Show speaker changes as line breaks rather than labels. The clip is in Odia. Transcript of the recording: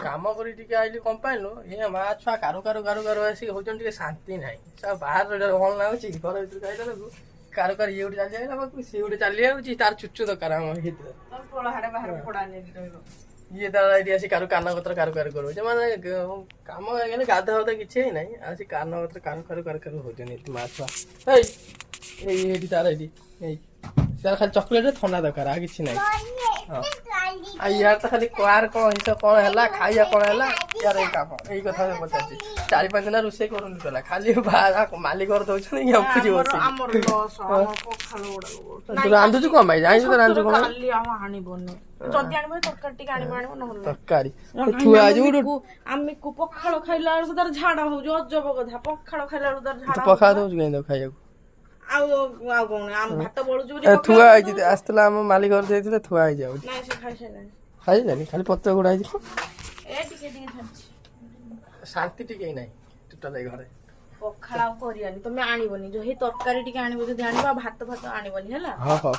কাମ କରି ଟିକେ ଆଇଲି କମ୍ପାନୀରୁ ଏ ମା ଛୁଆ କାରୁ କାରୁ କାରୁ କାରୁ ଆସିକି ହଉଛନ୍ତି ଟିକେ ଶାନ୍ତି ନାହିଁ ସବୁ ବାହାରେ ଭଲ ଲାଗୁଛି ଘର ଭିତରୁ ଖାଇଲା ବେଳକୁ କାରୁ କାରୁ ଇଏ ଗୋଟେ ଚାଲି ଯାଇଲା ସିଏ ଗୋଟେ ଚାଲି ଯାଉଛି ତାର ଚୁଚୁ ଦରକାର ଆମ ଭିତରେ ଇଏ ତାର ଏଇଠି ଆସି କାରୁ କାନ କତର କାରୁ କାରୁ କରୁଛି ମାନେ କାମ ହେଇଗଲେ ଗାଧା ଫାଧା କିଛି ହେଇନାହିଁ ଆସି କାନ କତର କାରୁ କାରୁ କାରୁ କାରୁ ହଉଛନ୍ତି ମା ଛୁଆ ଏଇ ଏଇ ଏଇଠି ତାର ଏଇଠି ଏଇ ତାର ଖାଲି ଚକୋଲେଟ ଥଣ୍ଡା ଦରକାର ଆଉ କିଛି ନାହିଁ ହଁ ଆଉ ୟାର ତ ଖାଲି କୁଆର କଣ ଜିନିଷ କଣ ହେଲା ଖାଇବା କଣ ହେଲା ୟାର ଏଇ କାମ ଏଇ କଥା ପଚାରୁଛି 4-5 ଦିନ ରୋଷେଇ କରୁନି କହିଲା ଖାଲି ମାଲିକ ଘର ଦଉଛନ୍ତି ରଖୁଛି ବସି ତୁ ରାନ୍ଧୁଛୁ କଣ ଭାଇ ଜାଣିଛୁ ତ ରାନ୍ଧୁଛୁ କଣ ତରକାରୀ ଥୁଆ
ଆମେ ପଖାଳ ଖାଇଲା ବେଳକୁ ତାର ଝାଡା ହଉଛି ଅଜବ କଥା ପଖାଳ ଖାଇଲା ବେଳକୁ ତାର ଝାଡା
ପଖାଳ ଦଉଛୁ କାହିଁକି ଖାଇବାକୁ
ଆଉ କଣ ଆମେ ଭାତ ବଳୁଛୁ
ଥୁଆ ହେଇଛି ଆସିଥିଲା ଆମ ମାଲିକ ଘର ଦେଇଥିଲେ ଥୁଆ ହେଇଯାଉଛି ଖାଇଲାନି ଖାଲି ପତ୍ର ଗୁଡା ହେଇଛି ଶାନ୍ତି ଟିକେ ନାହିଁ ଟୋଟାଲ ଘରେ
ପଖାଳ ଆଉ କରିବାନି ତମେ ଆଣିବନି ଯୋଉ ତରକାରୀ ଟିକେ ଆଣିବ ଯଦି ଆଣିବ ଆଉ ଭାତ ଆଣିବନି ହେଲା।
ହଁ ହଁ।